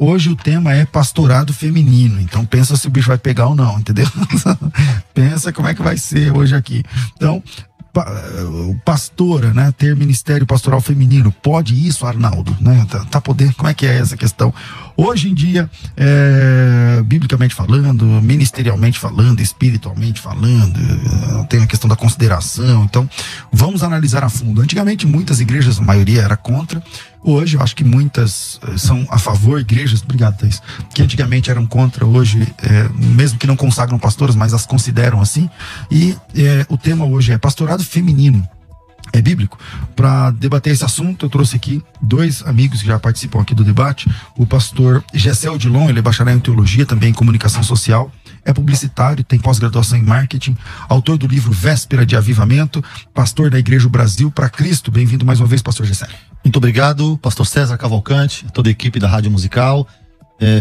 Hoje o tema é pastorado feminino, então pensa se o bicho vai pegar ou não, entendeu? Pensa como é que vai ser hoje aqui. Então, pastora, né, ter ministério pastoral feminino, pode isso, Arnaldo, né? Tá podendo? Como é que é essa questão? Hoje em dia, biblicamente falando, ministerialmente falando, espiritualmente falando, tem a questão da consideração. Então, vamos analisar a fundo. Antigamente, muitas igrejas, a maioria era contra. Hoje, eu acho que muitas são a favor, igrejas, obrigado, Thaís, que antigamente eram contra, hoje, mesmo que não consagram pastoras, mas as consideram assim. E o tema hoje é pastorado feminino. É bíblico? Para debater esse assunto, eu trouxe aqui dois amigos que já participam aqui do debate. O pastor Gessé Odilon, ele é bacharel em teologia, também em comunicação social, é publicitário, tem pós-graduação em marketing, autor do livro Véspera de Avivamento, pastor da Igreja Brasil para Cristo. Bem-vindo mais uma vez, pastor Gessé. Muito obrigado, pastor César Cavalcante, toda a equipe da Rádio Musical.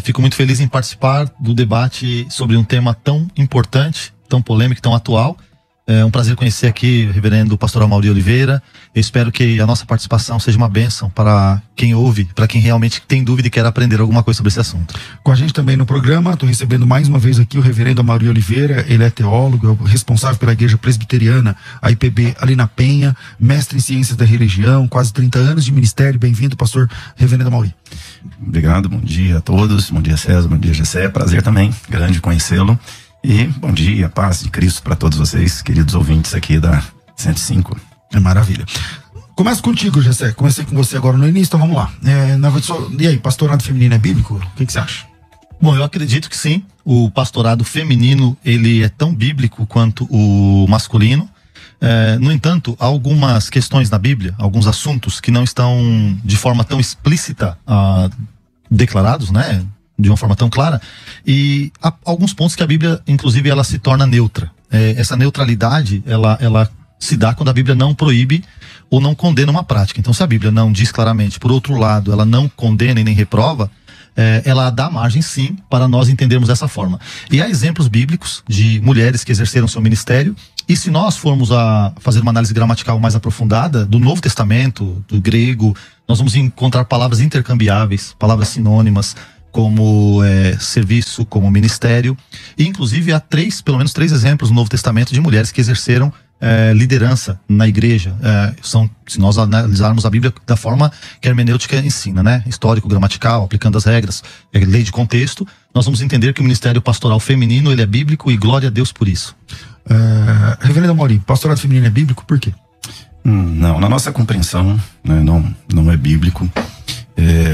Fico muito feliz em participar do debate sobre um tema tão importante, tão polêmico, tão atual. É um prazer conhecer aqui o reverendo pastor Amaury Oliveira. Eu espero que a nossa participação seja uma bênção para quem ouve, para quem realmente tem dúvida e quer aprender alguma coisa sobre esse assunto. Com a gente também no programa, estou recebendo mais uma vez aqui o reverendo Amaury Oliveira. Ele é teólogo, é responsável pela Igreja Presbiteriana, a IPB ali na Penha, mestre em Ciências da Religião, quase 30 anos de ministério. Bem-vindo, pastor reverendo Amaury. Obrigado, bom dia a todos, bom dia César, bom dia Gessé, prazer também, grande conhecê-lo. E bom dia, paz de Cristo para todos vocês, queridos ouvintes aqui da 105. É maravilha. Começo contigo, Gessé. Comecei com você agora no início, então vamos lá. E aí, pastorado feminino é bíblico? O que você acha? Bom, eu acredito que sim. O pastorado feminino, ele é tão bíblico quanto o masculino. No entanto, há algumas questões na Bíblia, alguns assuntos que não estão de forma tão explícita declarados, né? De uma forma tão clara, e há alguns pontos que a Bíblia, inclusive, ela se torna neutra. Essa neutralidade, ela se dá quando a Bíblia não proíbe ou não condena uma prática. Então, se a Bíblia não diz claramente, por outro lado, ela não condena e nem reprova, ela dá margem, sim, para nós entendermos dessa forma. E há exemplos bíblicos de mulheres que exerceram seu ministério, e se nós formos a fazer uma análise gramatical mais aprofundada do Novo Testamento, do grego, nós vamos encontrar palavras intercambiáveis, palavras sinônimas, como serviço, como ministério. E inclusive há pelo menos três exemplos no Novo Testamento de mulheres que exerceram liderança na igreja. Se nós analisarmos a Bíblia da forma que a hermenêutica ensina, né? Histórico, gramatical, aplicando as regras, lei de contexto, nós vamos entender que o ministério pastoral feminino, ele é bíblico, e glória a Deus por isso. Reverendo Amaury, pastorado feminino é bíblico por quê? Não, na nossa compreensão, né, não é bíblico.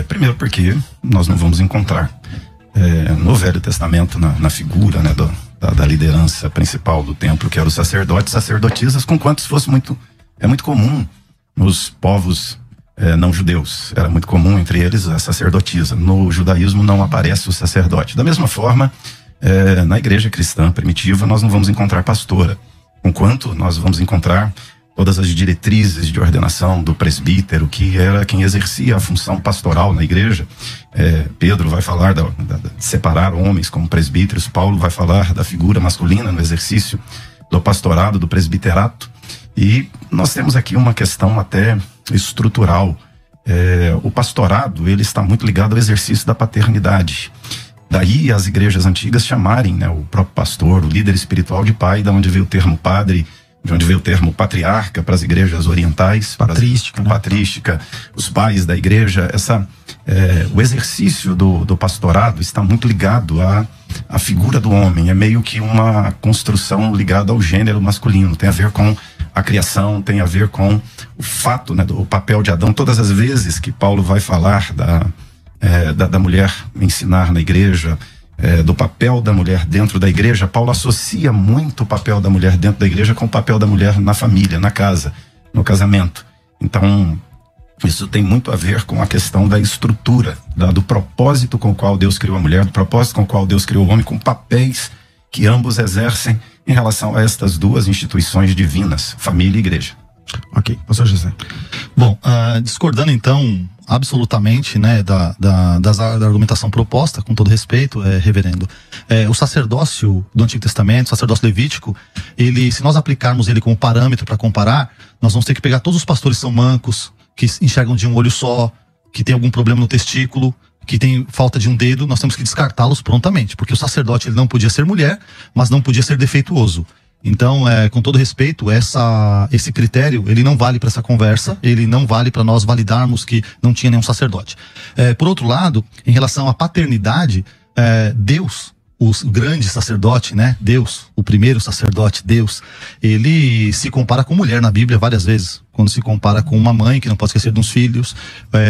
Primeiro porque nós não vamos encontrar no Velho Testamento, na figura, né, da liderança principal do templo, que eram os sacerdotes, sacerdotisas, com quantos fosse muito comum nos povos não judeus. Era muito comum entre eles a sacerdotisa. No judaísmo não aparece o sacerdote. Da mesma forma, na igreja cristã primitiva nós não vamos encontrar pastora, conquanto nós vamos encontrar todas as diretrizes de ordenação do presbítero, que era quem exercia a função pastoral na igreja. Pedro vai falar de separar homens como presbíteros. Paulo vai falar da figura masculina no exercício do pastorado, do presbiterato. E nós temos aqui uma questão até estrutural. O pastorado, ele está muito ligado ao exercício da paternidade. Daí as igrejas antigas chamarem, né, o próprio pastor, o líder espiritual, de pai, da onde veio o termo padre, de onde veio o termo patriarca para as igrejas orientais, patrística, os pais da igreja. O exercício do pastorado está muito ligado à figura do homem. É meio que uma construção ligada ao gênero masculino. Tem a ver com a criação, tem a ver com o fato, né, do papel de Adão. Todas as vezes que Paulo vai falar da mulher ensinar na igreja, do papel da mulher dentro da igreja, Paulo associa muito o papel da mulher dentro da igreja com o papel da mulher na família, na casa, no casamento. Então, Isso tem muito a ver com a questão da estrutura, do propósito com o qual Deus criou a mulher, do propósito com o qual Deus criou o homem, com papéis que ambos exercem em relação a estas duas instituições divinas, família e igreja. Ok, pastor José. Bom, discordando então absolutamente, né, da argumentação proposta, com todo respeito, reverendo, o sacerdócio do Antigo Testamento, o sacerdócio levítico, ele, se nós aplicarmos ele como parâmetro para comparar, nós vamos ter que pegar todos os pastores que são mancos, que enxergam de um olho só, que tem algum problema no testículo, que tem falta de um dedo, nós temos que descartá-los prontamente, porque o sacerdote ele não podia ser mulher, mas não podia ser defeituoso. Então, com todo respeito, esse critério, ele não vale para essa conversa, ele não vale para nós validarmos que não tinha nenhum sacerdote. Por outro lado, em relação à paternidade, Deus, o grande sacerdote, né? Deus, o primeiro sacerdote, Deus, ele se compara com mulher na Bíblia várias vezes. Quando se compara com uma mãe que não pode esquecer dos filhos,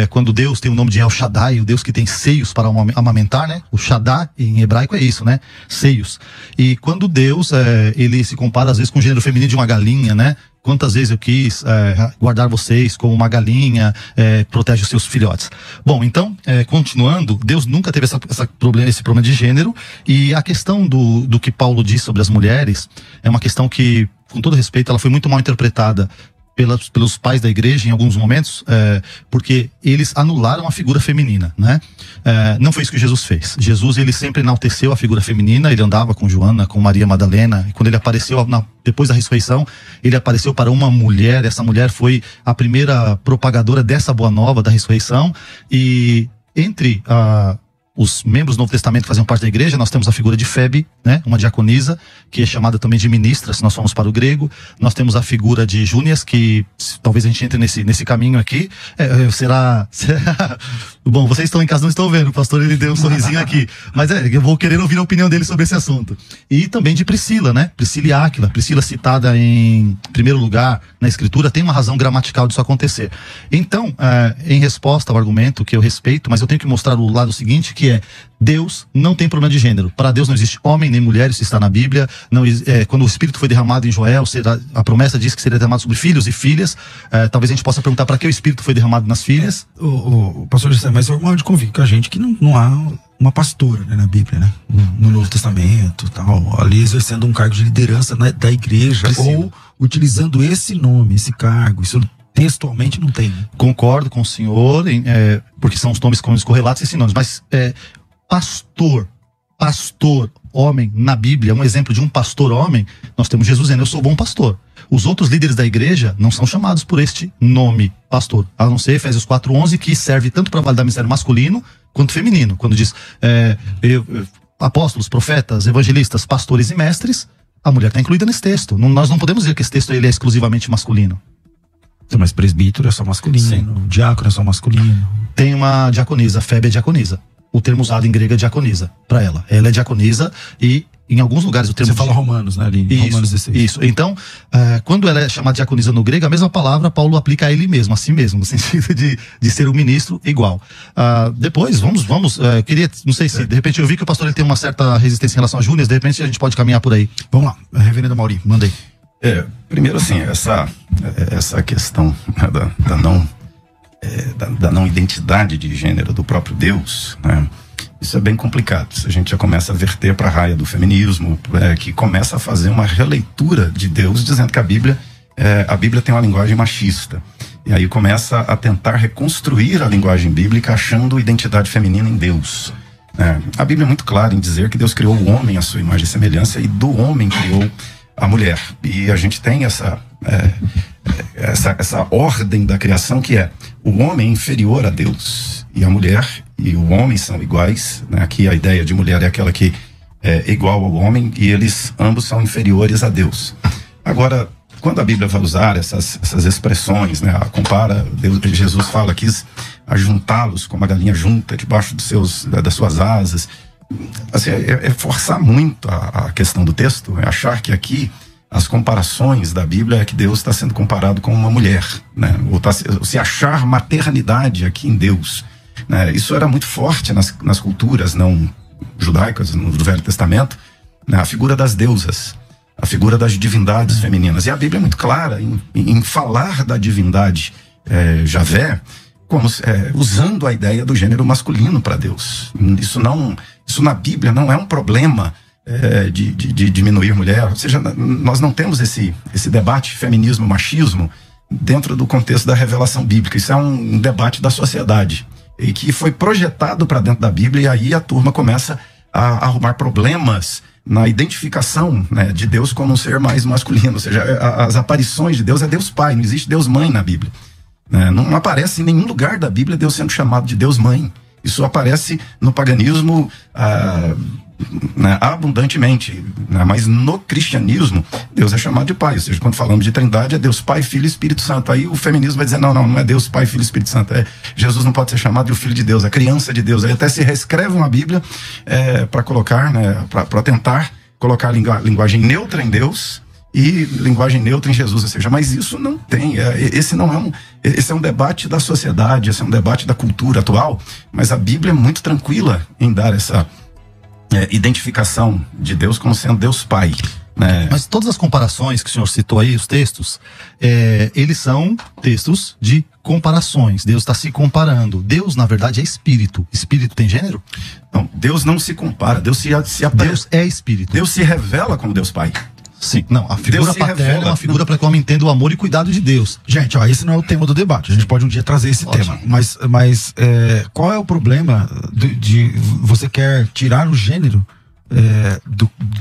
quando Deus tem o nome de El Shaddai, o Deus que tem seios para amamentar, né? O Shaddai em hebraico é isso, né? Seios. E quando Deus, ele se compara às vezes com o gênero feminino de uma galinha, né? Quantas vezes eu quis guardar vocês como uma galinha, protege os seus filhotes. Bom, então, continuando, Deus nunca teve esse problema de gênero, e a questão do que Paulo diz sobre as mulheres é uma questão que, com todo respeito, ela foi muito mal interpretada pelos pais da igreja em alguns momentos, porque eles anularam a figura feminina, né? Não foi isso que Jesus fez. Jesus, ele sempre enalteceu a figura feminina, ele andava com Joana, com Maria Madalena, e quando ele apareceu depois da ressurreição, ele apareceu para uma mulher. Essa mulher foi a primeira propagadora dessa boa nova da ressurreição, e entre os membros do Novo Testamento que faziam parte da igreja, nós temos a figura de Febe, né, uma diaconisa, que é chamada também de ministra, se nós formos para o grego. Nós temos a figura de Júnias, que talvez a gente entre nesse caminho aqui. Será... Bom, vocês estão em casa, não estão vendo, o pastor ele deu um sorrisinho aqui, mas eu vou querer ouvir a opinião dele sobre esse assunto. E também de Priscila, né, Priscila e Áquila. Priscila citada em primeiro lugar na escritura, tem uma razão gramatical disso acontecer. Então, em resposta ao argumento que eu respeito, mas eu tenho que mostrar o lado seguinte, que Deus não tem problema de gênero. Para Deus não existe homem nem mulher, isso está na Bíblia. Quando o Espírito foi derramado em Joel, a promessa diz que seria derramado sobre filhos e filhas. Talvez a gente possa perguntar para que o Espírito foi derramado nas filhas. O pastor José, mas o irmão de convite com a gente que não há uma pastora, né, na Bíblia, né? No Novo Testamento, tal, ali exercendo um cargo de liderança, né, da igreja, ou utilizando esse nome, esse cargo. Isso textualmente não tem. Concordo com o senhor, porque são os nomes correlatos e sinônimos, mas pastor, homem, na Bíblia, um exemplo de um pastor homem, nós temos Jesus dizendo, eu sou bom pastor. Os outros líderes da igreja não são chamados por este nome, pastor, a não ser Efésios 4:11, que serve tanto para validar ministério masculino quanto feminino, quando diz apóstolos, profetas, evangelistas, pastores e mestres, a mulher está incluída nesse texto. Nós não podemos dizer que esse texto ele é exclusivamente masculino. Mas presbítero é só masculino, sim. Diácono é só masculino. Tem uma diaconisa, Febe é diaconisa. O termo usado em grego é diaconisa, para ela. Ela é diaconisa e em alguos lugares o termo... Você fala Romanos, né, ali? Romanos 16. Isso. Então, quando ela é chamada diaconisa no grego, a mesma palavra Paulo aplica a ele mesmo, a si mesmo, no sentido de ser um ministro igual. Depois, vamos queria, não sei se, de repente eu vi que o pastor ele tem uma certa resistência em relação a Júnias, de repente a gente pode caminhar por aí. Vamos lá, reverendo Mauri, manda aí. Primeiro, assim, essa questão, né, da não identidade de gênero do próprio Deus, né, isso é bem complicado. A gente já começa a verter para a raia do feminismo, que começa a fazer uma releitura de Deus, dizendo que a Bíblia tem uma linguagem machista. E aí começa a tentar reconstruir a linguagem bíblica, achando identidade feminina em Deus. A Bíblia é muito clara em dizer que Deus criou o homem à sua imagem e semelhança, e do homem criou a mulher. E a gente tem essa ordem da criação, que é o homem inferior a Deus e a mulher e o homem são iguais, né? Aqui a ideia de mulher é aquela que é igual ao homem, e eles ambos são inferiores a Deus. Agora, quando a Bíblia vai usar essas expressões, né, compara, Jesus fala que ajuntá-los como a galinha junta debaixo das suas asas, assim, é forçar muito a questão do texto, é achar que aqui as comparações da Bíblia é que Deus está sendo comparado com uma mulher, né? Ou se achar maternidade aqui em Deus, né? Isso era muito forte nas culturas não judaicas, do Velho Testamento, né? A figura das deusas, a figura das divindades femininas. E a Bíblia é muito clara em falar da divindade Javé, usando a ideia do gênero masculino para Deus. Isso na Bíblia não é um problema de diminuir mulher. Ou seja, nós não temos esse debate feminismo-machismo dentro do contexto da revelação bíblica. Isso é um debate da sociedade e que foi projetado para dentro da Bíblia, e aí a turma começa a arrumar problemas na identificação, né, de Deus como um ser mais masculino. Ou seja, as aparições de Deus é Deus Pai, não existe Deus Mãe na Bíblia. Não aparece em nenhum lugar da Bíblia Deus sendo chamado de Deus Mãe. Isso aparece no paganismo abundantemente, mas no cristianismo Deus é chamado de Pai. Ou seja, quando falamos de Trindade, é Deus Pai, Filho e Espírito Santo. Aí o feminismo vai dizer, não é Deus Pai, Filho e Espírito Santo, Jesus não pode ser chamado de o Filho de Deus, a criança de Deus. Aí até se reescreve uma Bíblia para colocar, para tentar colocar linguagem neutra em Deus e linguagem neutra em Jesus. Ou seja, mas isso não tem, esse é um debate da sociedade, esse é um debate da cultura atual, mas a Bíblia é muito tranquila em dar essa identificação de Deus como sendo Deus Pai. Mas todas as comparações que o senhor citou aí, os textos, eles são textos de comparações. Deus está se comparando. Deus, na verdade, é espírito. Espírito tem gênero? Não, Deus não se compara. Deus é espírito. Deus se revela como Deus Pai. Sim, não, a figura paterna é uma figura para que o homem entenda o amor e cuidado de Deus. Gente, esse não é o tema do debate. A gente pode um dia trazer esse tema. Mas qual é o problema de você quer tirar o gênero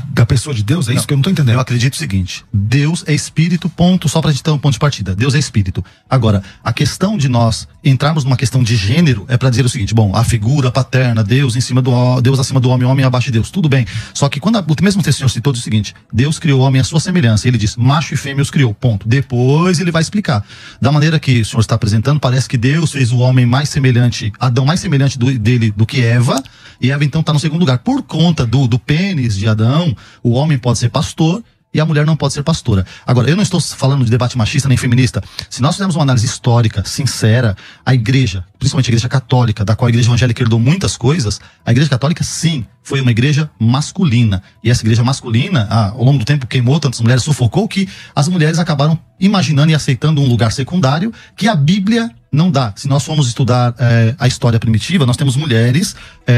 da pessoa de Deus? É isso que eu não estou entendendo. Eu acredito o seguinte: Deus é espírito, ponto, só pra gente ter um ponto de partida. Deus é espírito. Agora, a questão de nós entrarmos numa questão de gênero é para dizer o seguinte: bom, a figura paterna, Deus acima do homem, homem abaixo de Deus, tudo bem. Só que quando o mesmo texto o Senhor citou, diz o seguinte: Deus criou o homem à sua semelhança. Ele diz, macho e fêmea os criou, ponto. Depois ele vai explicar. Da maneira que o Senhor está apresentando, parece que Deus fez o homem mais semelhante, Adão mais semelhante dele do que Eva, e Eva então está no segundo lugar. Por conta do pênis de Adão, o homem pode ser pastor e a mulher não pode ser pastora. Agora, eu não estou falando de debate machista nem feminista. Se nós fizermos uma análise histórica, sincera, a igreja, principalmente a igreja católica, da qual a igreja evangélica herdou muitas coisas, a igreja católica, sim, foi uma igreja masculina. E essa igreja masculina, ao longo do tempo, queimou tantas mulheres, sufocou, que as mulheres acabaram imaginando e aceitando um lugar secundário que a Bíblia não dá. Se nós formos estudar a história primitiva, nós temos mulheres,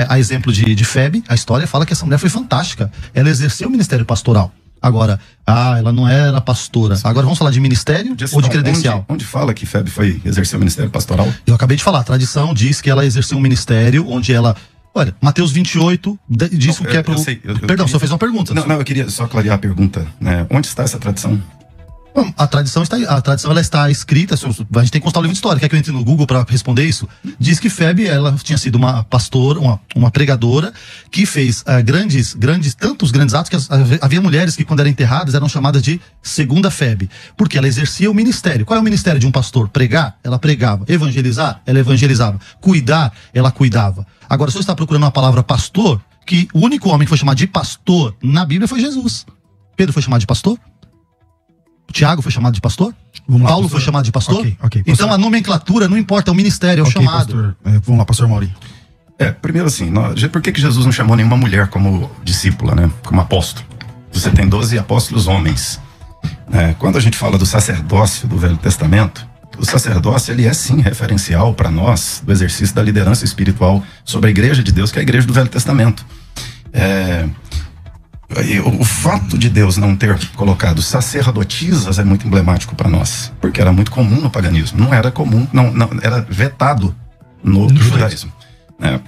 a exemplo de Febe, a história fala que essa mulher foi fantástica. Ela exerceu o ministério pastoral. Agora, ela não era pastora. Agora vamos falar de ministério ou de credencial? Onde fala que Febe exerceu o ministério pastoral? Eu acabei de falar, a tradição diz que ela exerceu um ministério onde ela... Olha, Mateus 28 diz o que é pro... Perdão, o senhor fez uma pergunta. Não, eu queria só clarear a pergunta. Onde está essa tradição? Bom, a tradição ela está escrita, a gente tem que constar o livro de história. Quer que eu entre no Google para responder isso? Diz que Febe, ela tinha sido uma pastora, uma pregadora, que fez tantos grandes atos que havia mulheres que, quando eram enterradas, eram chamadas de segunda Febe, porque ela exercia o ministério. Qual é o ministério de um pastor? Pregar? Ela pregava. Evangelizar? Ela evangelizava. Cuidar? Ela cuidava. Agora, se você está procurando uma palavra pastor, que o único homem que foi chamado de pastor na Bíblia foi Jesus. Pedro foi chamado de pastor? Tiago foi chamado de pastor? Paulo foi chamado de pastor? Okay, então a nomenclatura não importa, é o ministério, é o chamado. Pastor, vamos lá, pastor Maurinho. Primeiro assim, por que Jesus não chamou nenhuma mulher como discípula, né? Como apóstolo? Você tem 12 apóstolos homens. Quando a gente fala do sacerdócio do Velho Testamento, o sacerdócio, ele é sim referencial para nós do exercício da liderança espiritual sobre a igreja de Deus, que é a igreja do Velho Testamento. O fato de Deus não ter colocado sacerdotisas é muito emblemático para nós, porque era muito comum no paganismo. Não era comum, não era vetado no judaísmo.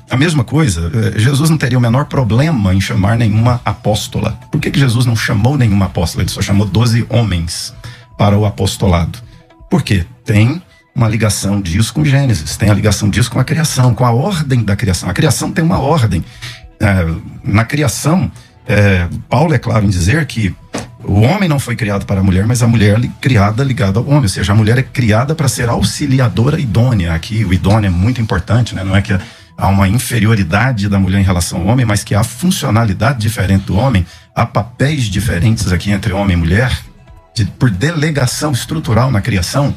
A mesma coisa, Jesus não teria o menor problema em chamar nenhuma apóstola. Por que Jesus não chamou nenhuma apóstola? Ele só chamou 12 homens para o apostolado. Por quê? Tem uma ligação disso com Gênesis, tem a ligação disso com a criação, com a ordem da criação. A criação tem uma ordem. Na criação, Paulo é claro em dizer que o homem não foi criado para a mulher, mas a mulher criada ligada ao homem. Ou seja, a mulher é criada para ser auxiliadora idônea. Aqui o idôneo é muito importante, né? Não é que há uma inferioridade da mulher em relação ao homem, mas que há funcionalidade diferente do homem, há papéis diferentes aqui entre homem e mulher, por delegação estrutural na criação.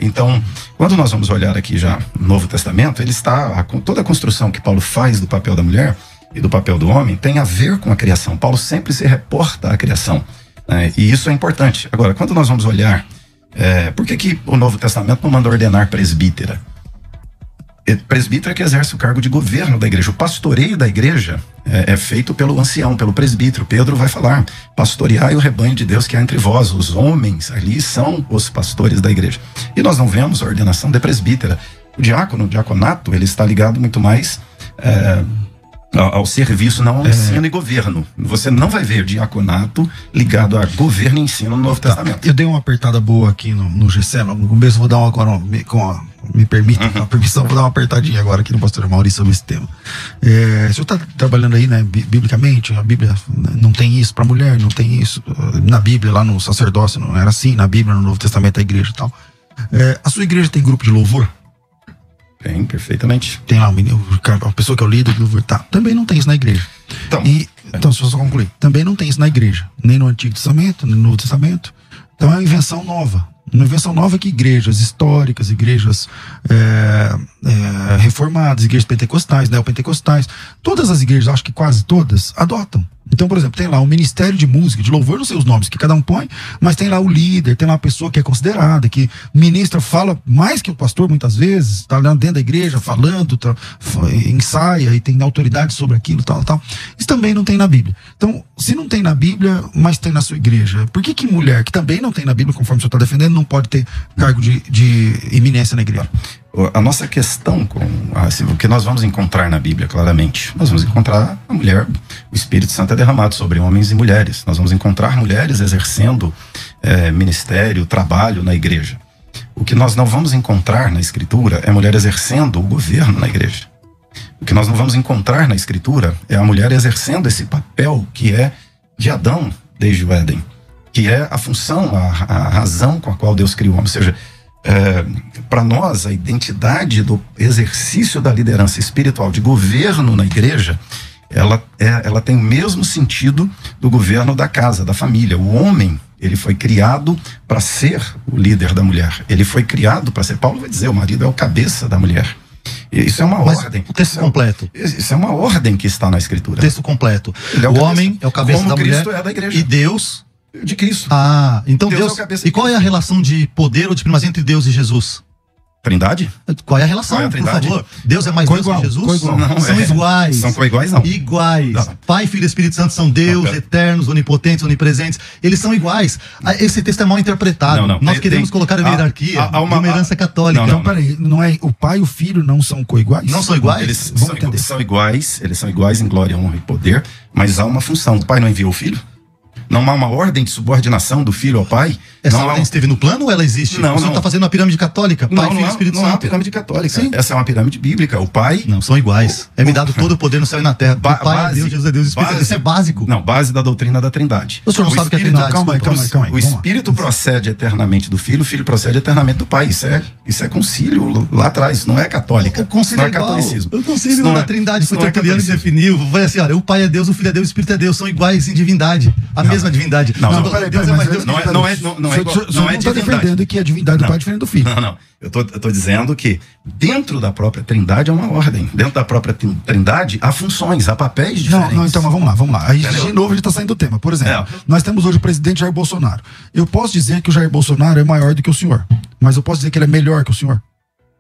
Então, quando nós vamos olhar aqui já no Novo Testamento, ele está, toda a construção que Paulo faz do papel da mulher e do papel do homem tem a ver com a criação. Paulo sempre se reporta à criação, e isso é importante. Agora, quando nós vamos olhar, por que o Novo Testamento não manda ordenar presbítera? presbítero é que exerce o cargo de governo da igreja. O pastoreio da igreja é feito pelo ancião, pelo presbítero. Pedro vai falar: pastoreai o rebanho de Deus que há entre vós. Os homens ali são os pastores da igreja. E nós não vemos a ordenação de presbítera. O diácono, o diaconato, ele está ligado muito mais ao serviço, não ao ensino e governo. Você não vai ver diaconato ligado a governo e ensino no Novo Testamento. Eu dei uma apertada boa aqui no GC, no começo vou dar uma agora, me permite, a permissão, vou dar uma apertadinha agora aqui no pastor Maurício sobre esse tema. O senhor está trabalhando aí, né, biblicamente, a Bíblia não tem isso para mulher, não tem isso, na Bíblia, lá no sacerdócio não era assim, na Bíblia, no Novo Testamento, a igreja e tal. A sua igreja tem grupo de louvor? Tem, perfeitamente. Tem lá a pessoa que é o líder do louvor, tá. Também não tem isso na igreja. Então, se eu só concluir, também não tem isso na igreja, nem no Antigo Testamento, nem no Novo Testamento. Então é uma invenção nova. Uma invenção nova que igrejas históricas, igrejas reformadas, igrejas pentecostais, neopentecostais, todas as igrejas, acho que quase todas, adotam. Então, por exemplo, tem lá o Ministério de Música, de Louvor, não sei os nomes que cada um põe, mas tem lá o líder, tem lá a pessoa que é considerada, que ministra, fala mais que o pastor muitas vezes, está lá dentro da igreja falando, ensaia e tem autoridade sobre aquilo, tal. Isso também não tem na Bíblia. Então, se não tem na Bíblia, mas tem na sua igreja, por que mulher, que também não tem na Bíblia, conforme o senhor está defendendo, não pode ter cargo de eminência na igreja? A nossa questão com o que nós vamos encontrar na Bíblia, claramente, nós vamos encontrar a mulher, o Espírito Santo é derramado sobre homens e mulheres. Nós vamos encontrar mulheres exercendo ministério, trabalho na igreja. O que nós não vamos encontrar na Escritura é a mulher exercendo o governo na igreja. O que nós não vamos encontrar na Escritura é a mulher exercendo esse papel que é de Adão desde o Éden, que é a função, a razão com a qual Deus criou o homem. Ou seja, para nós, a identidade do exercício da liderança espiritual de governo na igreja, ela tem o mesmo sentido do governo da casa, da família. O homem, ele foi criado para ser o líder da mulher. Ele foi criado para ser, Paulo vai dizer, o marido é o cabeça da mulher. Isso é uma ordem. O texto completo. Isso é uma ordem que está na Escritura. O texto completo. O homem é o cabeça da mulher. Cristo é da igreja. E Deus... de Cristo. Então Deus Deus... é o cabeça. E qual é a relação de poder ou de primazia entre Deus e Jesus? Trindade? Qual é a relação, por favor? Deus é mais Deus que Jesus? Não, são iguais. São coiguais, não. Iguais. Não. Pai, Filho e Espírito Santo são Deus, eternos, onipotentes, onipresentes. Eles são iguais. Esse texto é mal interpretado. Nós queremos colocar uma hierarquia de uma herança católica. Então, peraí, não é o Pai e o Filho não são coiguais? Não são iguais? Eles são iguais em glória, honra e poder, mas há uma função. O Pai não enviou o Filho? Não há uma ordem de subordinação do filho ao pai? Essa ordem esteve no plano ou ela existe? Não, o senhor está fazendo uma pirâmide católica? Pai, Filho e Espírito Santo. Não é uma pirâmide católica. Sim. Essa é uma pirâmide bíblica. O pai... Não, são iguais. É me dado todo o poder no céu e na terra. O pai é Deus, Jesus é Deus, o Espírito é Deus. Isso é básico. Não, base da doutrina da Trindade. O senhor não sabe o que é Trindade? Calma aí. O Espírito procede eternamente do Filho, o Filho procede eternamente do Pai. Isso é concílio lá atrás, não é católica. O concílio não é catolicismo. O concílio da Trindade foi tertuliano e definiu. Foi assim, olha, o Pai é Deus, o Filho é Deus, o Espírito é Deus. São iguais em divindade. A mesma divindade. Deus é mais Deus. Não é está defendendo que a divindade do Pai é diferente do Filho. Não. Eu tô dizendo que dentro da própria Trindade há uma ordem. Dentro da própria Trindade há funções, há papéis diferentes. Não, então, mas vamos lá. Aí, de novo, a gente está saindo do tema. Por exemplo, nós temos hoje o presidente Jair Bolsonaro. Eu posso dizer que o Jair Bolsonaro é maior do que o senhor, mas eu posso dizer que ele é melhor que o senhor?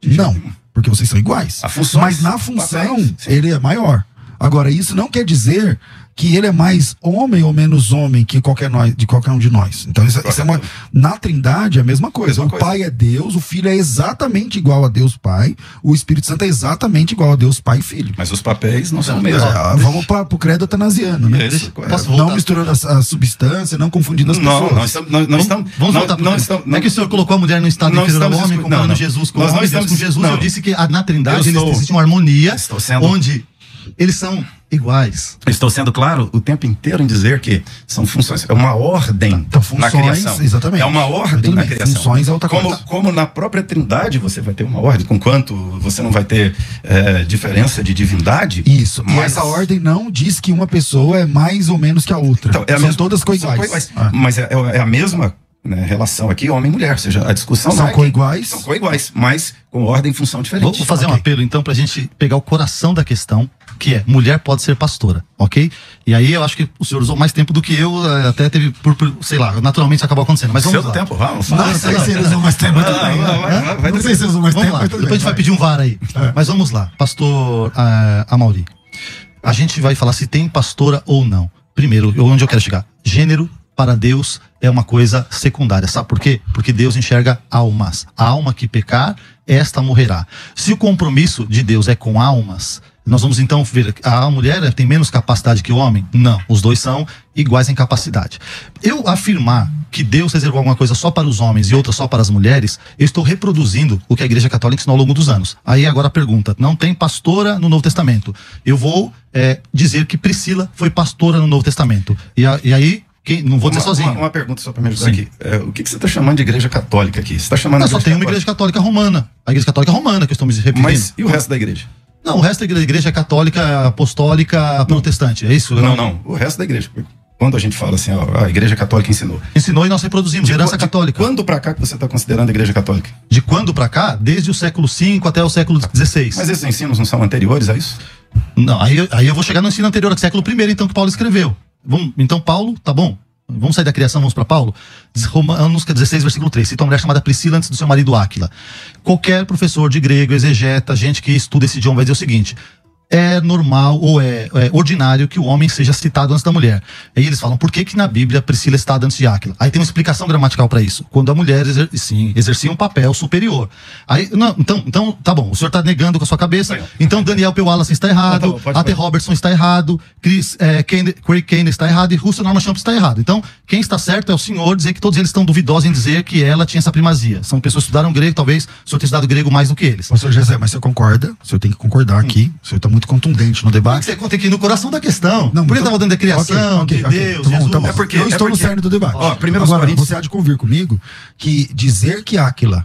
Não, porque vocês são iguais. Mas na função, ele é maior. Agora, isso não quer dizer que ele é mais homem ou menos homem que qualquer um de nós. Então, isso é na Trindade é a mesma coisa. O Pai é Deus, o Filho é exatamente igual a Deus Pai, o Espírito Santo é exatamente igual a Deus Pai e Filho. Mas os papéis não são o mesmo. Vamos para o credo atanasiano, né? Não misturando a substância, não confundindo as pessoas. Vamos voltar não é que o senhor colocou a mulher no estado inferior ao homem, comparando Jesus com o homem, Deus com Jesus. Eu disse que na Trindade existe uma harmonia onde eles são iguais. Estou sendo claro o tempo inteiro em dizer que são funções, é uma ordem na criação. Exatamente. É uma ordem na criação. Funções é outra coisa. Como na própria Trindade você vai ter uma ordem, conquanto você não vai ter diferença de divindade. Isso. Mas essa ordem não diz que uma pessoa é mais ou menos que a outra. Então, são todas coiguais. Mas é a mesma relação aqui, homem e mulher, ou seja, a discussão são coiguais. São coiguais, mas com ordem e função diferente. Vou fazer um apelo então pra gente pegar o coração da questão que é, mulher pode ser pastora, ok? E aí eu acho que o senhor usou mais tempo do que eu, até teve, sei lá, naturalmente acabou acontecendo, mas vamos lá. Tempo, vamos. Não sei se ele usou mais tempo, mas tudo bem. Não sei se ele usou mais tempo, mas tudo bem. Depois a gente vai pedir um VAR aí. Mas vamos lá, pastor Amaury. A gente vai falar se tem pastora ou não. Primeiro, onde eu quero chegar? Gênero para Deus é uma coisa secundária. Sabe por quê? Porque Deus enxerga almas. A alma que pecar, esta morrerá. Se o compromisso de Deus é com almas, nós vamos então ver, a mulher tem menos capacidade que o homem? Não, os dois são iguais em capacidade. Eu afirmar que Deus reservou alguma coisa só para os homens e outra só para as mulheres, eu estou reproduzindo o que a Igreja Católica ensinou ao longo dos anos. Aí agora a pergunta, não tem pastora no Novo Testamento. Eu vou dizer que Priscila foi pastora no Novo Testamento. E aí, não vou dizer sozinho. Uma pergunta só para me ajudar aqui. O que você está chamando de Igreja Católica aqui? Você está chamando só tem uma Igreja Católica Romana. A Igreja Católica Romana que eu estou me referindo. Mas e o resto da igreja? Não, o resto da igreja é católica, apostólica, protestante, é isso? Não. O resto da igreja. Quando a gente fala assim, ó, a igreja católica ensinou. Ensinou e nós reproduzimos, herança católica. Quando pra cá que você está considerando a igreja católica? De quando pra cá? Desde o século V até o século XVI. Mas esses ensinos não são anteriores a isso? Não, aí eu vou chegar no ensino anterior, ao século I, então, que Paulo escreveu. Então Paulo, tá bom. Vamos sair da criação, vamos para Paulo? Romanos 16, versículo 3. Cita uma mulher chamada Priscila antes do seu marido Áquila. Qualquer professor de grego, exegeta, gente que estuda esse idioma vai dizer o seguinte: é normal ou é ordinário que o homem seja citado antes da mulher. Aí eles falam, por que na Bíblia Priscila é citada antes de Áquila? Aí tem uma explicação gramatical para isso. Quando a mulher exercia um papel superior. Aí, não, então, tá bom, o senhor está negando com a sua cabeça. Então Daniel P. Wallace está errado, A.T. Robertson está errado, Craig Kane está errado e Russell Norman Champ está errado. Então, quem está certo é o senhor dizer que todos eles estão duvidosos em dizer que ela tinha essa primazia. São pessoas que estudaram grego, talvez o senhor tenha estudado grego mais do que eles. Pastor José, mas você concorda? O senhor tem que concordar aqui. O senhor está muito contundente no debate. Você conta aqui no coração da questão. Não, por que estava dando da criação, de Deus, Jesus. Tá bom. Eu estou no cerne do debate. Primeiro, agora, você há de convir comigo que dizer que Áquila,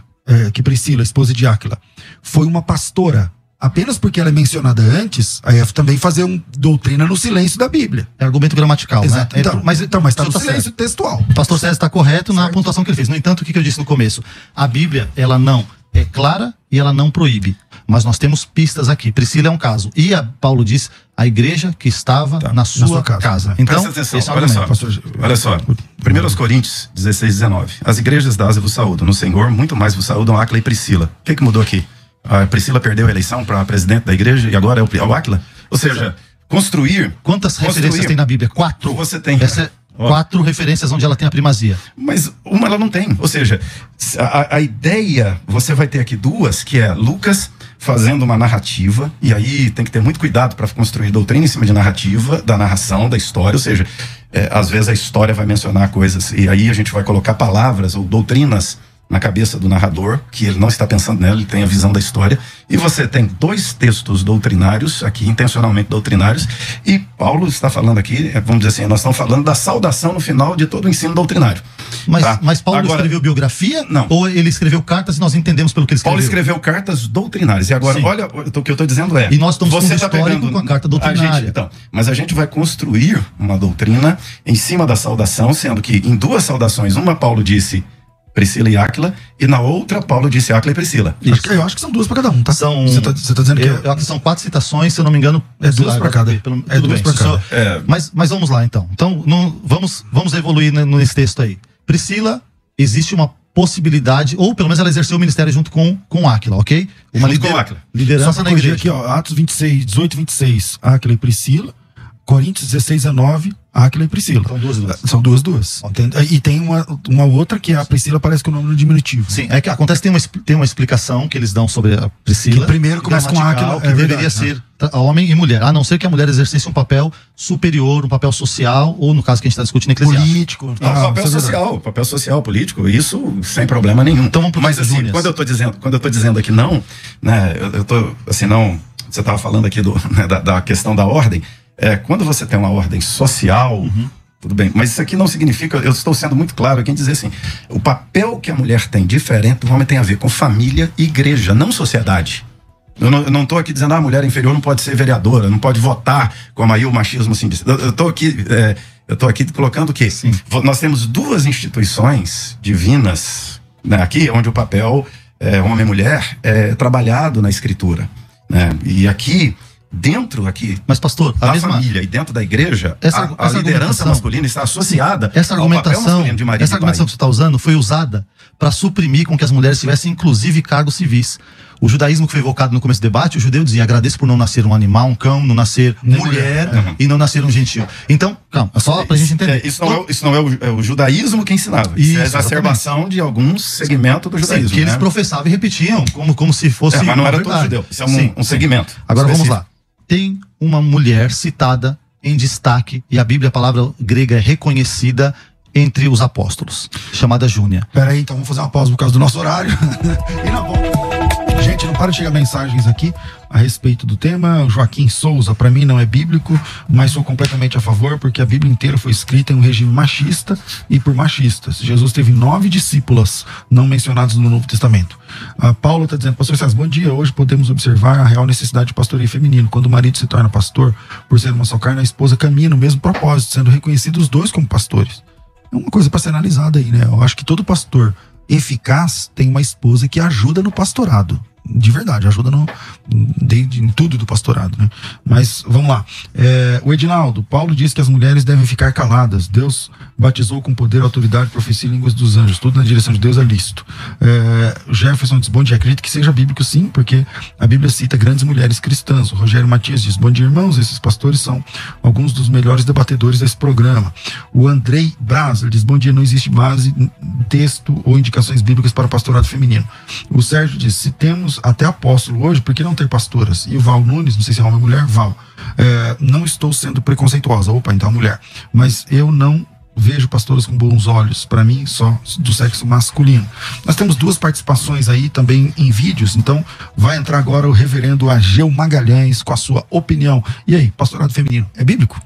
que Priscila, esposa de Áquila, foi uma pastora apenas porque ela é mencionada antes, aí é também fazer doutrina no silêncio da Bíblia. É argumento gramatical, exato, né? Mas está no silêncio textual. O pastor César está correto na pontuação que ele fez. No entanto, o que eu disse no começo? A Bíblia, ela não é clara e ela não proíbe. Mas nós temos pistas aqui. Priscila é um caso. E Paulo diz, a igreja que estava na sua casa. Então, esse é olha só. 1 Coríntios 16, 19. As igrejas da Ásia vos saúdam. No Senhor, muito mais vos saúdam Áquila e Priscila. O que mudou aqui? A Priscila perdeu a eleição para presidente da igreja e agora é o Áquila? Ou seja, Quantas referências tem na Bíblia? 4. Você tem. 4 referências onde ela tem a primazia. Mas uma ela não tem. Ou seja, a ideia, você vai ter aqui 2, que é Lucas fazendo uma narrativa, e aí tem que ter muito cuidado para construir doutrina em cima de narrativa, da narração, da história. Ou seja, às vezes a história vai mencionar coisas, e aí a gente vai colocar palavras ou doutrinas na cabeça do narrador, que ele não está pensando nela, ele tem a visão da história. E você tem 2 textos doutrinários, aqui intencionalmente doutrinários, e Paulo está falando aqui, vamos dizer assim, nós estamos falando da saudação no final de todo o ensino doutrinário. Mas Paulo escreveu biografia? Não. Ou ele escreveu cartas e nós entendemos pelo que ele escreveu? Paulo escreveu cartas doutrinárias. E agora, olha, o que eu estou dizendo E nós estamos você tá histórico com a carta doutrinária. Mas a gente vai construir uma doutrina em cima da saudação, sendo que em 2 saudações, uma Paulo disse Priscila e Áquila, e na outra Paulo disse Áquila e Priscila. Eu acho que são 2 para cada um, tá? Você tá dizendo que eu acho que são 4 citações, se eu não me engano. É 2 para cada. É 2 para cada. Mas vamos lá, então. Então, vamos evoluir nesse texto aí. Priscila, existe uma possibilidade, ou pelo menos ela exerceu o ministério junto com Áquila, ok? Uma liderança na igreja. Aqui, ó, Atos 26, 18 e 26, Áquila e Priscila. Coríntios 16 a 9, Áquila e Priscila. São 2. E tem uma outra que a Priscila parece que é o nome no diminutivo. Sim, é que acontece, tem uma explicação que eles dão sobre a Priscila. Que primeiro começa com Áquila. Que deveria ser homem e mulher, a não ser que a mulher exercesse um papel superior, um papel social, ou no caso que a gente está discutindo, eclesiástico. Político. Papel social, político, isso sem problema nenhum. Então vamos Mas assim, quando eu tô dizendo aqui não, né, eu tô assim, não, você estava falando aqui da questão da ordem. Quando você tem uma ordem social, tudo bem, mas isso aqui não significa, eu estou sendo muito claro aqui em dizer assim, o papel que a mulher tem diferente do homem tem a ver com família e igreja, não sociedade. Eu não estou aqui dizendo, a mulher inferior não pode ser vereadora, não pode votar, como aí o machismo assim diz. Eu estou aqui colocando que nós temos 2 instituições divinas, né, aqui, onde o papel homem e mulher é trabalhado na escritura, né, e aqui dentro aqui, mas pastor, da família e dentro da igreja, a liderança masculina está associada ao papel masculino de marido e pai. Essa argumentação que você está usando foi usada para suprimir com que as mulheres tivessem inclusive cargos civis. O judaísmo que foi evocado no começo do debate, o judeu dizia: agradeço por não nascer um animal, um cão, não nascer mulher e não nascer um gentil. Então, calma, só pra gente entender. Isso não é o judaísmo que ensinava. Isso é a exacerbação de alguns segmentos do judaísmo. Sim, que eles professavam e repetiam como se fosse. Mas não era todo judeu. Isso é um segmento. Agora vamos lá. Tem uma mulher citada em destaque, e a Bíblia, a palavra grega, é reconhecida entre os apóstolos, chamada Júnia. Peraí, então vamos fazer uma pausa por causa do nosso horário. E na volta. Gente, não para de chegar mensagens aqui a respeito do tema. O Joaquim Souza, para mim não é bíblico, mas sou completamente a favor, porque a Bíblia inteira foi escrita em um regime machista e por machistas. Jesus teve 9 discípulas não mencionadas no Novo Testamento. A Paula está dizendo: pastor César, bom dia. Hoje podemos observar a real necessidade de pastoreio feminino. Quando o marido se torna pastor, por ser uma só carne, a esposa caminha no mesmo propósito, sendo reconhecidos os dois como pastores. É uma coisa para ser analisada aí, né? Eu acho que todo pastor eficaz tem uma esposa que ajuda no pastorado. De verdade, ajuda em tudo do pastorado, né? Mas vamos lá. O Edinaldo, Paulo diz que as mulheres devem ficar caladas. Deus batizou com poder, autoridade, profecia e línguas dos anjos. Tudo na direção de Deus é lícito. Jefferson diz: bom dia. Acredito que seja bíblico, sim, porque a Bíblia cita grandes mulheres cristãs. O Rogério Matias diz: bom dia, irmãos. Esses pastores são alguns dos melhores debatedores desse programa. O Andrei Braz diz: bom dia. Não existe base, texto ou indicações bíblicas para pastorado feminino. O Sérgio diz: se temos até apóstolo hoje, por que não ter pastoras? E o Val Nunes, não sei se é homem ou mulher, Val, não estou sendo preconceituosa, então mulher, mas eu não vejo pastoras com bons olhos, para mim só do sexo masculino. Nós temos 2 participações aí também em vídeos, então vai entrar agora o reverendo Ageu Magalhães com a sua opinião. E aí, pastorado feminino, é bíblico?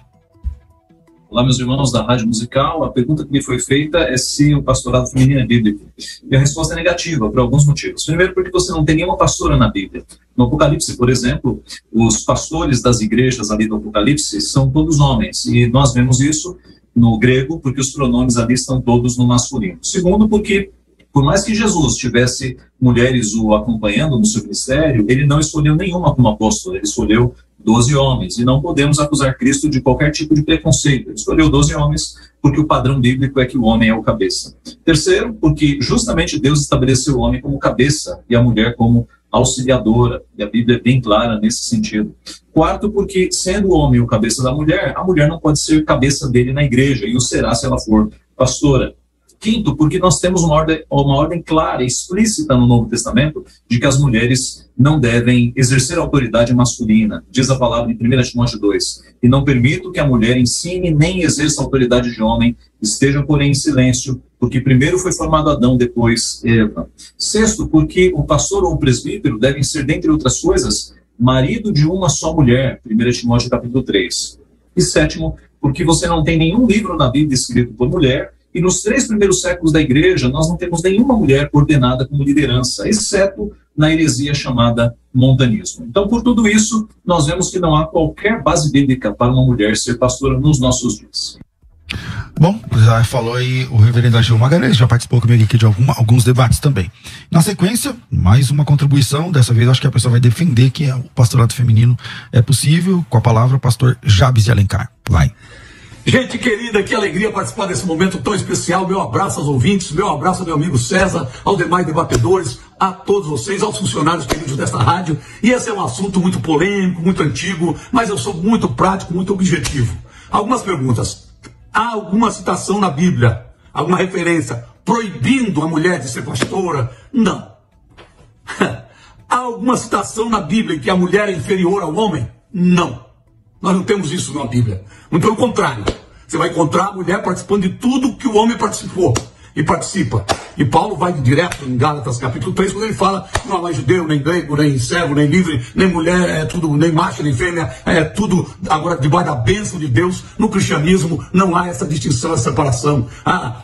Olá, meus irmãos da Rádio Musical. A pergunta que me foi feita é se o pastorado feminino é bíblico. E a resposta é negativa, por alguns motivos. Primeiro, porque você não tem nenhuma pastora na Bíblia. No Apocalipse, por exemplo, os pastores das igrejas ali do Apocalipse são todos homens. E nós vemos isso no grego, porque os pronomes ali estão todos no masculino. Segundo, porque por mais que Jesus tivesse mulheres o acompanhando no seu ministério, ele não escolheu nenhuma como apóstolo, ele escolheu 12 homens, e não podemos acusar Cristo de qualquer tipo de preconceito. Ele escolheu 12 homens porque o padrão bíblico é que o homem é o cabeça. Terceiro, porque justamente Deus estabeleceu o homem como cabeça e a mulher como auxiliadora, e a Bíblia é bem clara nesse sentido. Quarto, porque sendo o homem o cabeça da mulher, a mulher não pode ser cabeça dele na igreja, e o será se ela for pastora. Quinto, porque nós temos uma ordem clara e explícita no Novo Testamento de que as mulheres não devem exercer autoridade masculina. Diz a palavra em 1 Timóteo 2. E não permito que a mulher ensine nem exerça autoridade de homem, esteja, porém, em silêncio, porque primeiro foi formado Adão, depois Eva. Sexto, porque o pastor ou o presbítero devem ser, dentre outras coisas, marido de uma só mulher. 1 Timóteo capítulo 3. E sétimo, porque você não tem nenhum livro na Bíblia escrito por mulher. E nos 3 primeiros séculos da igreja, nós não temos nenhuma mulher ordenada como liderança, exceto na heresia chamada montanismo. Então, por tudo isso, nós vemos que não há qualquer base bíblica para uma mulher ser pastora nos nossos dias. Bom, já falou aí o reverendo Ageu Magalhães, já participou comigo aqui de alguns debates também. Na sequência, mais uma contribuição, dessa vez acho que a pessoa vai defender que o pastorado feminino é possível, com a palavra pastor Jabes de Alencar. Vai. Gente querida, que alegria participar desse momento tão especial. Meu abraço aos ouvintes, meu abraço ao meu amigo César, aos demais debatedores, a todos vocês, aos funcionários queridos desta rádio. E esse é um assunto muito polêmico, muito antigo, mas eu sou muito prático, muito objetivo. Algumas perguntas. Há alguma citação na Bíblia, alguma referência proibindo a mulher de ser pastora? Não. Há alguma citação na Bíblia em que a mulher é inferior ao homem? Não. Nós não temos isso na Bíblia. Muito pelo contrário. Você vai encontrar a mulher participando de tudo que o homem participou e participa. E Paulo vai direto em Gálatas capítulo 3, quando ele fala que não há mais judeu, nem grego, nem servo, nem livre, nem mulher, é tudo, nem macho, nem fêmea, é tudo agora debaixo da bênção de Deus. No cristianismo não há essa distinção, essa separação.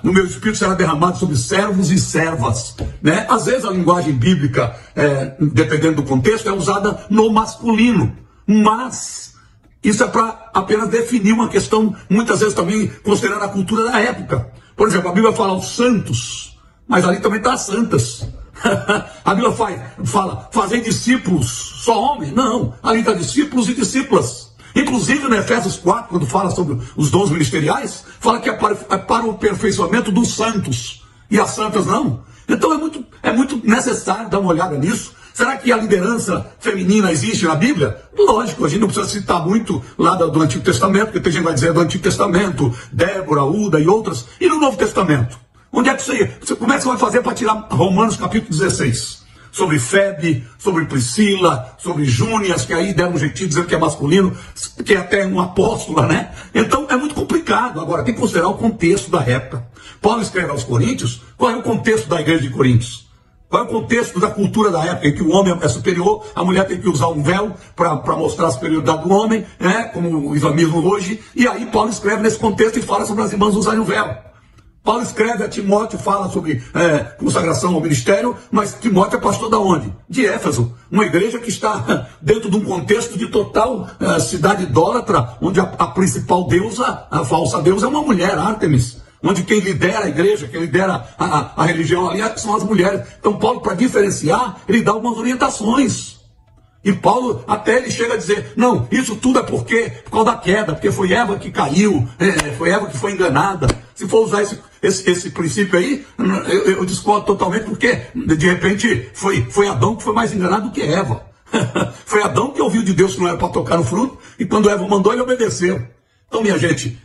No meu espírito será derramado sobre servos e servas. Né? Às vezes a linguagem bíblica, dependendo do contexto, é usada no masculino. Mas isso é para apenas definir uma questão, muitas vezes também considerando a cultura da época. Por exemplo, a Bíblia fala os santos, mas ali também está as santas. A Bíblia fala, fazer discípulos, só homens? Não, ali está discípulos e discípulas. Inclusive no Efésios 4, quando fala sobre os dons ministeriais, fala que é para o aperfeiçoamento dos santos, e as santas não. Então é muito necessário dar uma olhada nisso. Será que a liderança feminina existe na Bíblia? Lógico, a gente não precisa citar muito lá do Antigo Testamento, porque tem gente que vai dizer do Antigo Testamento, Débora, Uda e outras, e no Novo Testamento. Onde é que como é que você vai fazer para tirar Romanos capítulo 16? Sobre Febe, sobre Priscila, sobre Júnias, que aí deram um jeitinho dizendo que é masculino, que é até uma apóstola, né? Então é muito complicado. Agora, tem que considerar o contexto da época. Paulo escreve aos Coríntios, qual é o contexto da igreja de Coríntios? Qual é o contexto da cultura da época, em que o homem é superior, a mulher tem que usar um véu para mostrar a superioridade do homem, né? Como o islamismo hoje, e aí Paulo escreve nesse contexto e fala sobre as irmãs usarem o véu. Paulo escreve a Timóteo, fala sobre consagração ao ministério, mas Timóteo é pastor da onde? De Éfeso, uma igreja que está dentro de um contexto de total cidade idólatra, onde a principal deusa, a falsa deusa, é uma mulher, Ártemis, onde quem lidera a igreja, quem lidera a religião ali são as mulheres. Então Paulo, para diferenciar, ele dá algumas orientações. E Paulo até ele chega a dizer, não, isso tudo é por causa da queda, porque foi Eva que caiu, foi Eva que foi enganada. Se for usar esse princípio aí, eu discordo totalmente, porque de repente foi Adão que foi mais enganado do que Eva. Foi Adão que ouviu de Deus que não era para tocar no fruto, e quando Eva mandou, ele obedeceu. Então, minha gente,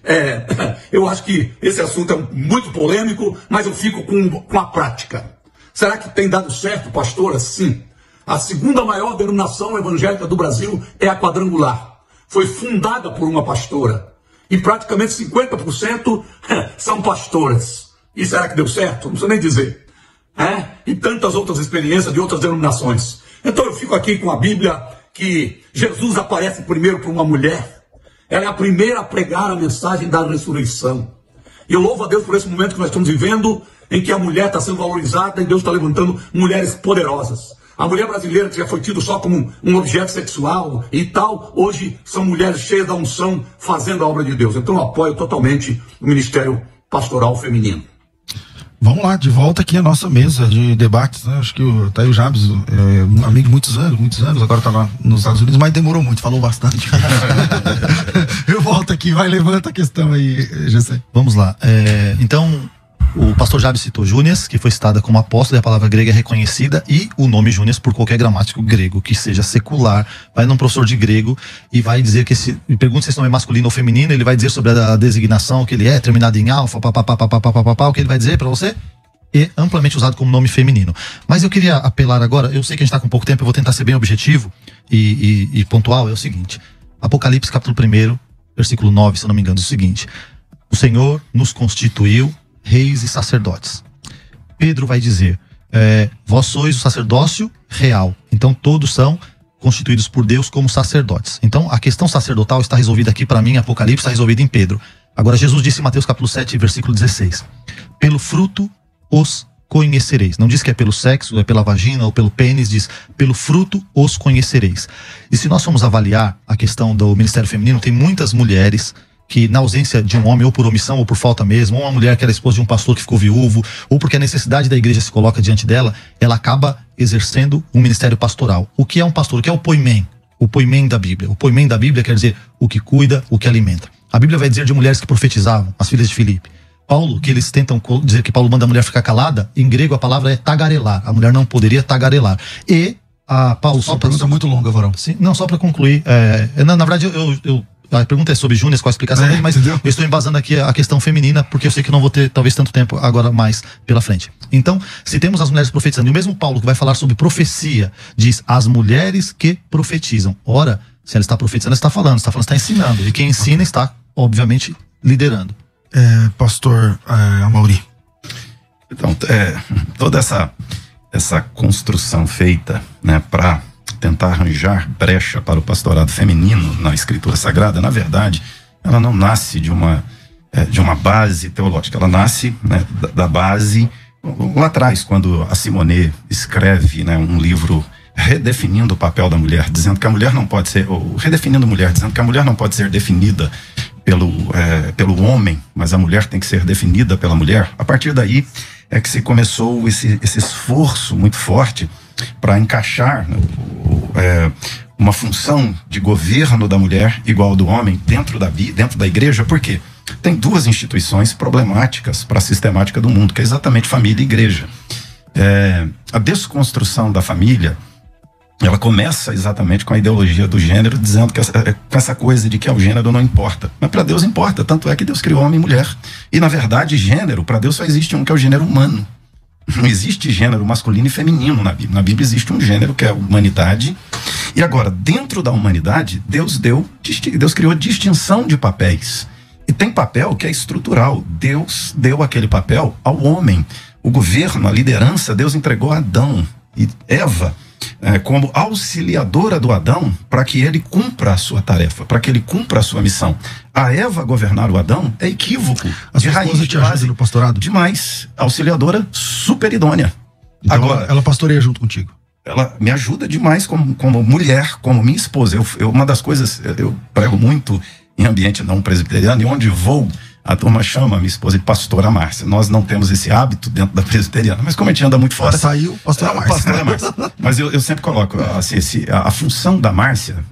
eu acho que esse assunto é muito polêmico, mas eu fico com a prática. Será que tem dado certo, pastora? Sim. A segunda maior denominação evangélica do Brasil é a Quadrangular. Foi fundada por uma pastora. E praticamente 50% são pastoras. E será que deu certo? Não precisa nem dizer. E tantas outras experiências de outras denominações. Então eu fico aqui com a Bíblia, que Jesus aparece primeiro para uma mulher. Ela é a primeira a pregar a mensagem da ressurreição. E eu louvo a Deus por esse momento que nós estamos vivendo, em que a mulher está sendo valorizada e Deus está levantando mulheres poderosas. A mulher brasileira, que já foi tida só como um objeto sexual e tal, hoje são mulheres cheias da unção, fazendo a obra de Deus. Então eu apoio totalmente o ministério pastoral feminino. Vamos lá, de volta aqui à nossa mesa de debates, né? Acho que tá aí o Jabes, um amigo de muitos anos, agora tá lá nos Estados Unidos, mas demorou muito, falou bastante. Eu volto aqui, levanta a questão aí, Gessé. Vamos lá, então... O pastor Jabes citou Júnias, que foi citada como apóstolo, e a palavra grega é reconhecida, e o nome Júnias por qualquer gramático grego que seja secular, vai num professor de grego e vai dizer que me pergunta se esse nome é masculino ou feminino, ele vai dizer sobre a designação que ele é, terminado em alfa, o que ele vai dizer para você? É amplamente usado como nome feminino. Mas eu queria apelar agora, eu sei que a gente está com pouco tempo, eu vou tentar ser bem objetivo e pontual, é o seguinte, Apocalipse capítulo 1, versículo 9, se eu não me engano, é o seguinte: o Senhor nos constituiu reis e sacerdotes. Pedro vai dizer, vós sois o sacerdócio real. Então todos são constituídos por Deus como sacerdotes. Então a questão sacerdotal está resolvida aqui para mim, Apocalipse está resolvida em Pedro. Agora Jesus disse em Mateus capítulo 7, versículo 16, pelo fruto os conhecereis. Não diz que é pelo sexo, é pela vagina ou pelo pênis, diz pelo fruto os conhecereis. E se nós formos avaliar a questão do ministério feminino, tem muitas mulheres que na ausência de um homem, ou por omissão, ou por falta mesmo, ou uma mulher que era esposa de um pastor que ficou viúvo, ou porque a necessidade da igreja se coloca diante dela, ela acaba exercendo um ministério pastoral. O que é um pastor? O que é o poimen? O poimen da Bíblia. O poimen da Bíblia quer dizer o que cuida, o que alimenta. A Bíblia vai dizer de mulheres que profetizavam, as filhas de Filipe. Paulo, que eles tentam dizer que Paulo manda a mulher ficar calada, em grego a palavra é tagarelar. A mulher não poderia tagarelar. E a Paulo... Só uma pergunta muito longa, Varão. Sim, não, só para concluir. Na verdade, a pergunta é sobre Júnias, qual a explicação dele, mas entendeu? Eu estou embasando aqui a questão feminina, porque eu sei que não vou ter talvez tanto tempo agora mais pela frente. Então, se temos as mulheres profetizando, e o mesmo Paulo que vai falar sobre profecia, diz as mulheres que profetizam. Ora, se ela está profetizando, ela está falando, está ensinando. E quem ensina está, obviamente, liderando. Pastor Amaury. Então, toda essa construção feita, né, para tentar arranjar brecha para o pastorado feminino na Escritura Sagrada, na verdade, ela não nasce de uma base teológica, ela nasce, né, da base lá atrás, quando a Simone escreve, né, um livro redefinindo o papel da mulher, dizendo que a mulher não pode ser, ou redefinindo a mulher, dizendo que a mulher não pode ser definida pelo homem, mas a mulher tem que ser definida pela mulher. A partir daí, é que se começou esse esforço muito forte para encaixar uma função de governo da mulher igual ao do homem dentro da igreja. Por quê? Tem duas instituições problemáticas para a sistemática do mundo, que é exatamente família e igreja. A desconstrução da família, ela começa exatamente com a ideologia do gênero, dizendo que com essa coisa de que o gênero não importa. Mas para Deus importa, tanto é que Deus criou homem e mulher. E na verdade, gênero, para Deus só existe um, que é o gênero humano. Não existe gênero masculino e feminino na Bíblia. Na Bíblia existe um gênero, que é a humanidade. E agora, dentro da humanidade, Deus criou distinção de papéis. E tem papel que é estrutural. Deus deu aquele papel ao homem. O governo, a liderança, Deus entregou a Adão e Eva como auxiliadora do Adão, para que ele cumpra a sua tarefa, para que ele cumpra a sua missão. A Eva governar o Adão é equívoco. A sua esposa te ajuda no pastorado? Demais. Auxiliadora super idônea. Então, agora, ela pastoreia junto contigo? Ela me ajuda demais como mulher, como minha esposa. Uma das coisas, eu prego muito em ambiente não presbiteriano, e onde vou, a turma chama a minha esposa de pastora Márcia. Nós não temos esse hábito dentro da presbiteriana, mas como a gente anda muito fora... Saiu pastora Márcia. Pastora Márcia. Mas eu sempre coloco, assim, a função da Márcia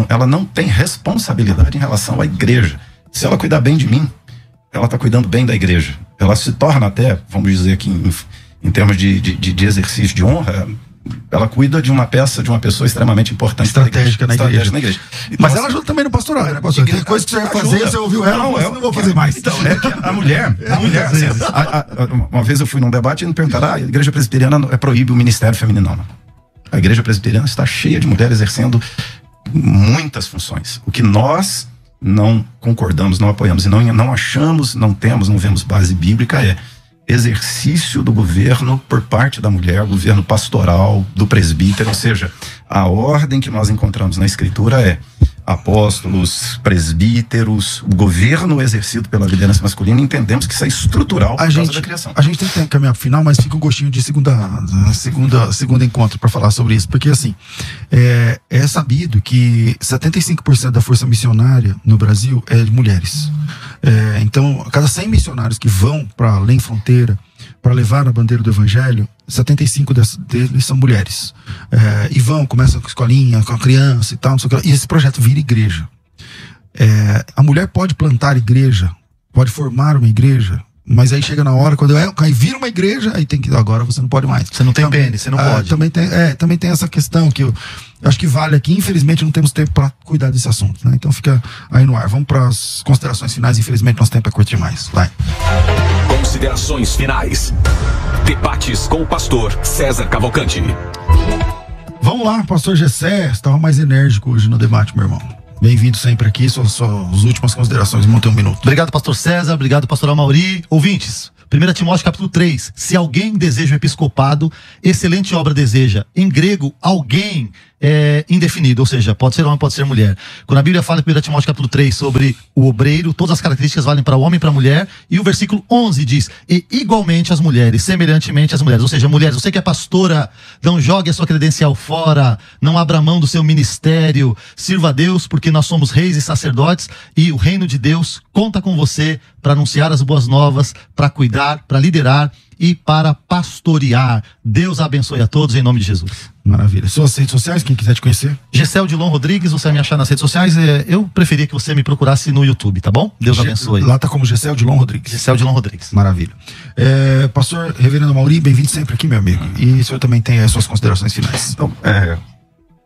ela não tem responsabilidade em relação à igreja. Se ela cuidar bem de mim, ela está cuidando bem da igreja. Ela se torna até, vamos dizer aqui, em termos de exercício de honra, ela cuida de uma pessoa extremamente importante. Estratégica na igreja. Mas Nossa, ela ajuda também no pastorado, né, pastor? Tem coisa que você vai fazer, você ouviu ela, não vou fazer mais. Então, que a mulher, assim, uma vez eu fui num debate e me perguntaram, a igreja presbiteriana proíbe o ministério feminino. Não. A igreja presbiteriana está cheia de mulheres exercendo muitas funções. O que nós não concordamos, não apoiamos e não achamos, não vemos base bíblica exercício do governo por parte da mulher, governo pastoral, do presbítero, ou seja, a ordem que nós encontramos na Escritura é apóstolos, presbíteros, o governo exercido pela liderança masculina. Entendemos que isso é estrutural por causa da criação. A gente tem que caminhar pro final, mas fica um gostinho de segundo encontro para falar sobre isso, porque assim, é sabido que 75% da força missionária no Brasil é de mulheres. Então, a cada 100 missionários que vão para além fronteira para levar a bandeira do evangelho, 75 deles são mulheres. Começam com escolinha, com a criança e tal, não sei o que, e esse projeto vira igreja. A mulher pode plantar igreja, pode formar uma igreja, mas aí chega na hora, quando vira uma igreja, aí tem que, agora você não pode mais. Você não tem pênis, você não pode. Também tem essa questão que eu acho que vale aqui. Infelizmente não temos tempo para cuidar desse assunto, né? Então fica aí no ar. Vamos para as considerações finais. Infelizmente nosso tempo é curto demais. Vai. Considerações finais. Debates com o pastor César Cavalcante. Vamos lá, pastor Gessé, estava mais enérgico hoje no debate, meu irmão. Bem-vindo sempre aqui, suas últimas considerações, mantém um minuto. Obrigado, pastor César, obrigado, pastor Amauri. Ouvintes, 1 Timóteo capítulo 3, se alguém deseja o episcopado, excelente obra deseja. Em grego, alguém é indefinido, ou seja, pode ser homem, pode ser mulher. Quando a Bíblia fala em 1 Timóteo capítulo 3 sobre o obreiro, todas as características valem para o homem e para a mulher, e o versículo 11 diz, e igualmente as mulheres, semelhantemente as mulheres. Ou seja, mulheres, você que é pastora, não jogue a sua credencial fora, não abra mão do seu ministério, sirva a Deus, porque nós somos reis e sacerdotes, e o reino de Deus conta com você para anunciar as boas novas, para cuidar, para liderar e para pastorear. Deus abençoe a todos em nome de Jesus. Maravilha. Suas redes sociais, quem quiser te conhecer? Gessel Dilon Rodrigues, você vai me achar nas redes sociais. Eu preferia que você me procurasse no YouTube, tá bom? Deus abençoe. Lá tá como Gessel Dilon Rodrigues. Gessel Dilon Rodrigues. Maravilha. Pastor Reverendo Amauri, bem-vindo sempre aqui, meu amigo. E o senhor também tem as suas considerações finais. Então,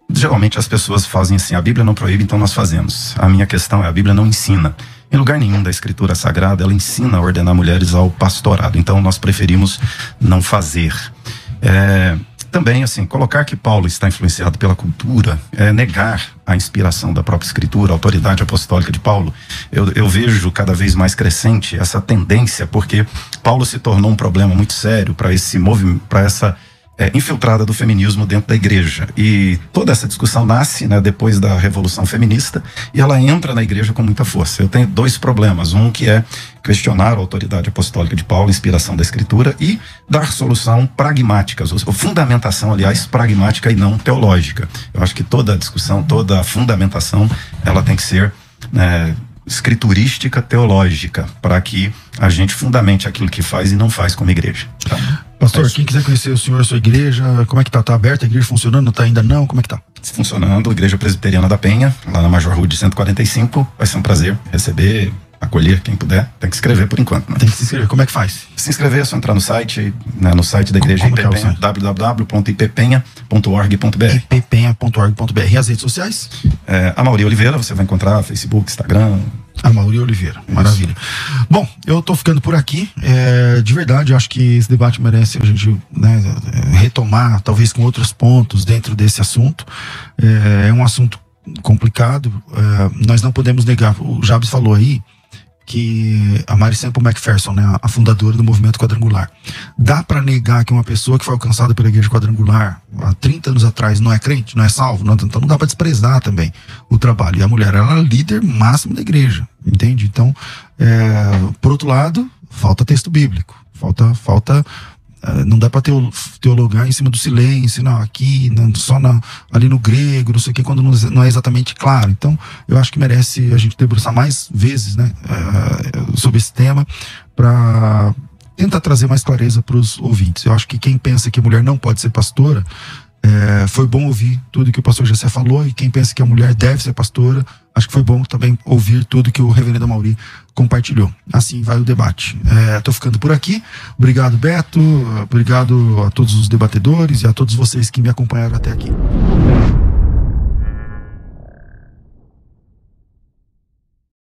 geralmente as pessoas fazem assim, a Bíblia não proíbe, então nós fazemos. A minha questão é, a Bíblia não ensina. Em lugar nenhum da Escritura Sagrada, ela ensina a ordenar mulheres ao pastorado. Então nós preferimos não fazer. Também, assim, colocar que Paulo está influenciado pela cultura, negar a inspiração da própria Escritura, a autoridade apostólica de Paulo. Eu vejo cada vez mais crescente essa tendência, porque Paulo se tornou um problema muito sério para esse movimento, para essa infiltrada do feminismo dentro da igreja. E toda essa discussão nasce, né, depois da Revolução Feminista, e ela entra na igreja com muita força. Eu tenho dois problemas. Um que é questionar a autoridade apostólica de Paulo, a inspiração da Escritura, e dar solução pragmáticas, ou fundamentação, aliás, pragmática e não teológica. Eu acho que toda a discussão, toda a fundamentação, ela tem que ser escriturística teológica, para que a gente fundamente aquilo que faz e não faz como igreja. Tá? Pastor, quem quiser conhecer o senhor, a sua igreja, como é que tá? Tá aberta a igreja funcionando? Não tá ainda não? Como é que tá? Funcionando, Igreja Presbiteriana da Penha, lá na Major Rude 145. Vai ser um prazer receber, acolher quem puder. Tem que se inscrever por enquanto, né? Tem que se inscrever. Como é que faz? Se inscrever é só entrar no site, né, no site da igreja IPPenha, www.ippenha.org.br. ippenha.org.br. E as redes sociais? Amaury Oliveira, você vai encontrar Facebook, Instagram. Amaury Oliveira, maravilha. Bom, eu tô ficando por aqui. De verdade, eu acho que esse debate merece a gente, né, retomar, talvez com outros pontos dentro desse assunto. É um assunto complicado. Nós não podemos negar. O Jabes falou aí que a Mary Semple McPherson, né, a fundadora do movimento quadrangular, dá para negar que uma pessoa que foi alcançada pela igreja quadrangular há 30 anos atrás não é crente, não é salvo? Não, então não dá para desprezar também o trabalho. E a mulher, ela é líder máximo da igreja, entende? Então, por outro lado, falta texto bíblico, falta não dá para teologar em cima do silêncio, não, aqui, não, só ali no grego, não sei o que, quando não é exatamente claro. Então, eu acho que merece a gente debruçar mais vezes, né, sobre esse tema, para tentar trazer mais clareza para os ouvintes. Eu acho que quem pensa que a mulher não pode ser pastora, foi bom ouvir tudo que o pastor Gessé falou, e quem pensa que a mulher deve ser pastora, acho que foi bom também ouvir tudo que o reverendo Amaury compartilhou. Assim vai o debate. Tô ficando por aqui. Obrigado, Beto. Obrigado a todos os debatedores e a todos vocês que me acompanharam até aqui.